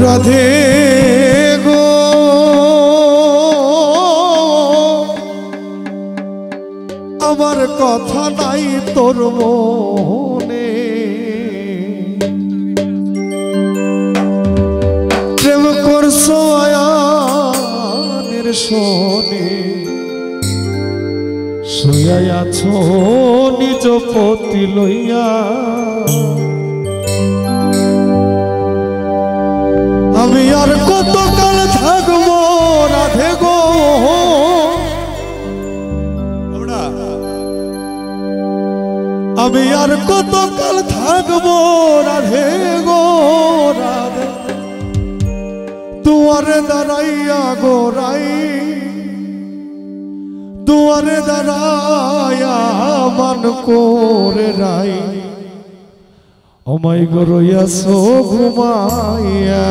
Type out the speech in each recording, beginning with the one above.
রাধে গো আমার কথা নাই তোর মনে প্রেম করছো আয়ানের শোনে শুয়ে আছো নিজ পতি লইয়া আমি আর কতকাল থাকবো রাধে গো আমি আর কতকাল থাকবো রাধে গো রাধে দুয়ারে দাঁড়াইয়া গোরাই দুয়ারে দাঁড়াইয়া মান করে রাই আমায় গো রইয়াছো ঘুমাইয়া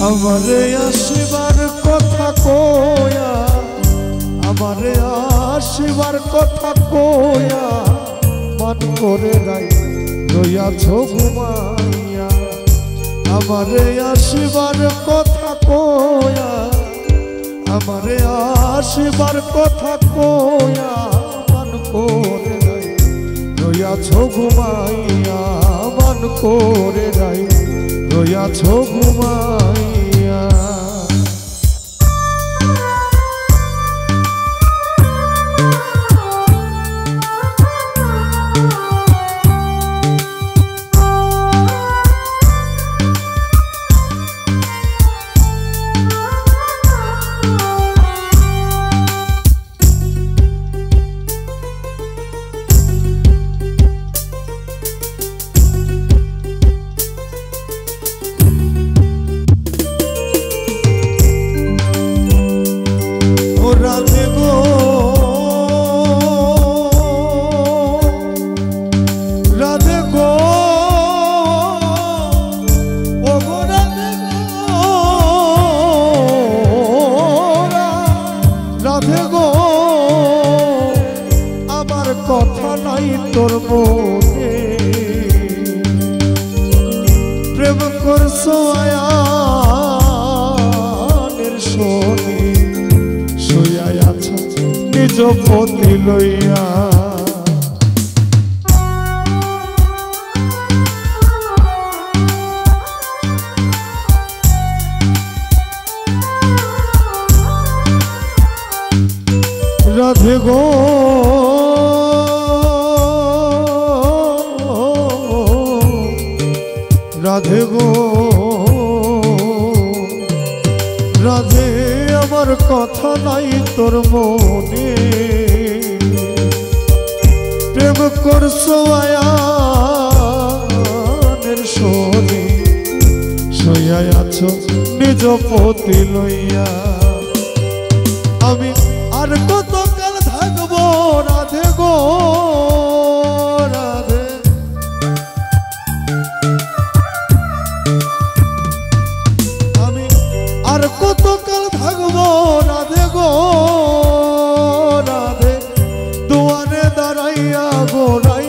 আমারে আসিবার কথা কইয়া আমারে আসিবার কথা কইয়া মন করে রাই রইয়াছো ঘুমাইয়া আমারে আসিবার কথা কইয়া আমারে আসিবার কথা কইয়া মন করে রাই রইয়াছো ঘুমাইয়া মন করে রাই রইয়াছো ঘুমাইয়া রাধে গো রাধে গো ও গো রাধে গো রাধে গো আমার কথা নাই তোর মনে প্রেম করছো আয়ানের শোনে নিজ পতি লইয়া রাধে গো রাধে গো রাধে আমার কথা নাই তোর মনে প্রেম করছো আয়ানের শোনে শুয়ে আছো নিজ পতি লইয়া আমি আর কতকাল থাকবো রাধে গো রাধে আমি আর কতকাল থাকবো রাধে গো রাধে দুয়ারে দাঁড়াইয়া গোরাই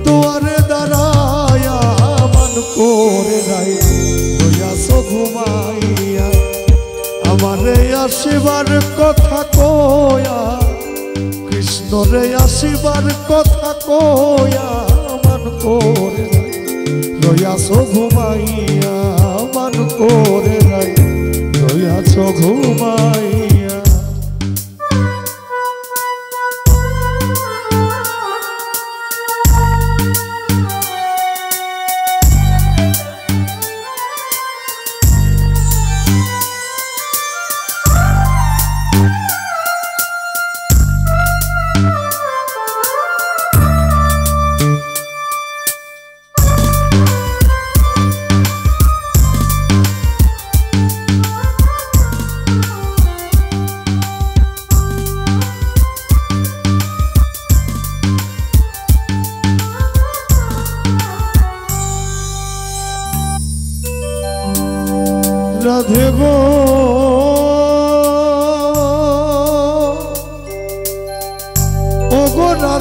দুয়ারে দাঁড়াইয়া মান করে রাই রইয়াছো ঘুমাইয়া আমারে আসিবার কথা কইয়া কৃষ্ণরে আসিবার কথা কইয়া মান করে রাই রইয়াছো ঘুমাইয়া মান করে রাই রইয়াছো ঘুমাইয়া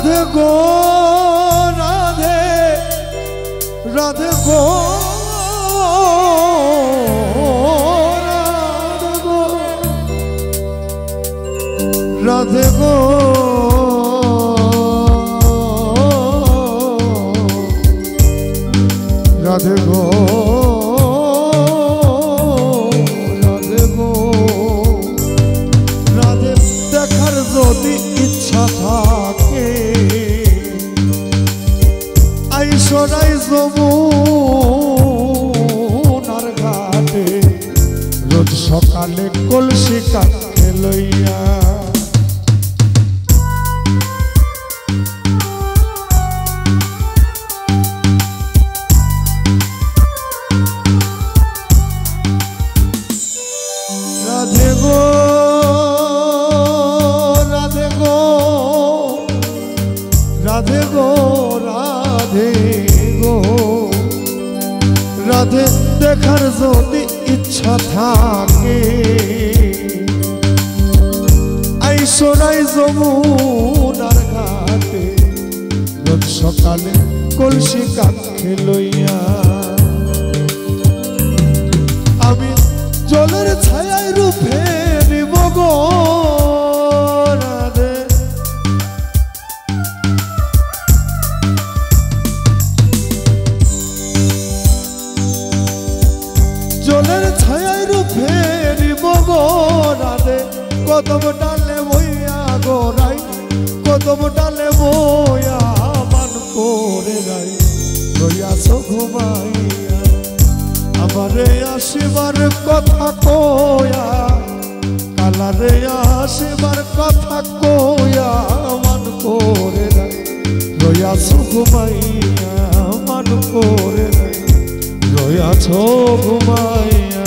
রাধে গো রাধে রাধে গো রাধে গো রাধে গো রাধে গো রাধে দেখার যদি ইচ্ছা থাকে আইসরাই যমুনার ঘাটে রোজ সকালে কলসি কাঁধে লইয়া রাধে গো রাধে গো রাধে গো রাধে গো রাধে দেখার যদি ইচ্ছা থাকে আইসরাই যমুনার ঘাটে রোজ সকালে কলসি কাঁধে লইয়া আমি জলের ছায়ায় রূপে নিব গো রাধে জলের ছায়ায় রূপে নিব গো রাধে কদম ডালে বইয়া গোরাই কদম ডালে বইয়া মান করে রাই রইয়াছ ঘুমাইয়া আমারে আসিবার কথা কয়া কালারে আসিবার কথা কয়া মান করে রাই রইয়াছ ঘুমাইয়া মান করে রাই রইয়াছ ঘুমাইয়া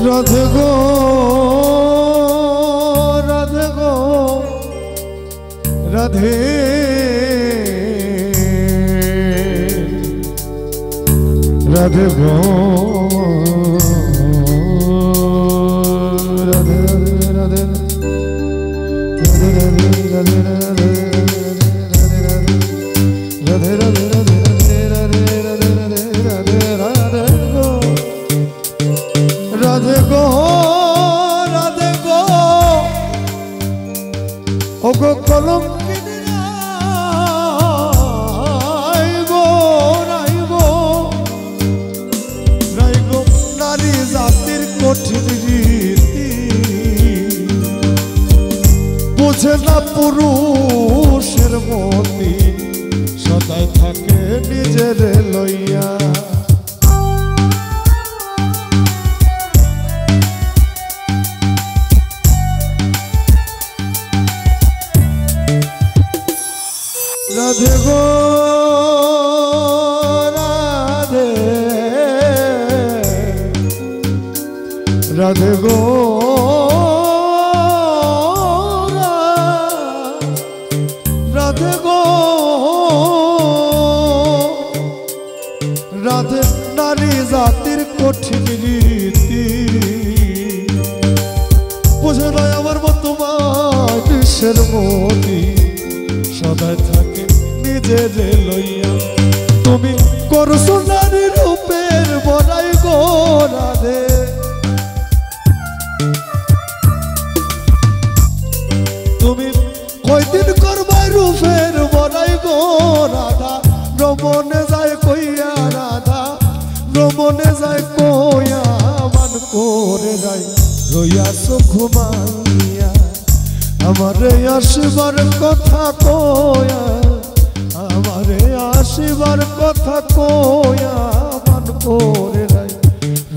রাধে গো রাধে গো রাধে রাধে গো রাধে রাধে রাধে রাধে রাধে রাধে রাধে রাধে গো রাধে গো ও গো কলঙ্কিনী রাই গো রাই গো রাই গো নারী জাতির কঠিন রীতি বুঝে না পুরুষের মতি সদাই থাকে নিজের লইয়া রাধে গো রাধে রাধে গো রাধে গো রাধে নারী জাতির কঠিন রীতি বুঝে নয় আমার মতো মানুষের মতি সদাই থাকে নিজের লইয়া তুমি করছো নারী রূপের বড়াই গো রাধে তুমি কয়দিন করবাই রূপের বড়াই গো রাধা রমনে যায় কইয়া রাধা রমনে যায় কইয়া মান করে রাই রইয়াছো ঘুমাইয়া আমারে আসিবার কথা কয়া, আমারে আসিবার কথা কয়া মান করে নাই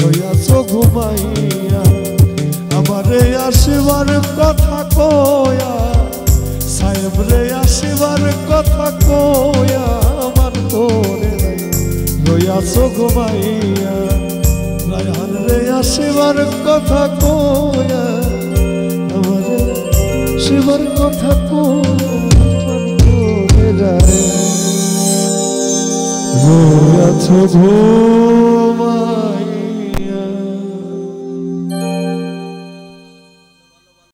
রইয়াছ ঘুমাইয়া। আমারে আসিবার কথা কয়া, সাহেব রে আসিবার কথা কয়া মান করে নাই রইয়াছ ঘুমাইয়া। রায়হান রে আসিবার কথা কয়া, আমারে আসিবার কথা কয়া মান করে নাই রইয়াছ ঘুমাইয়া।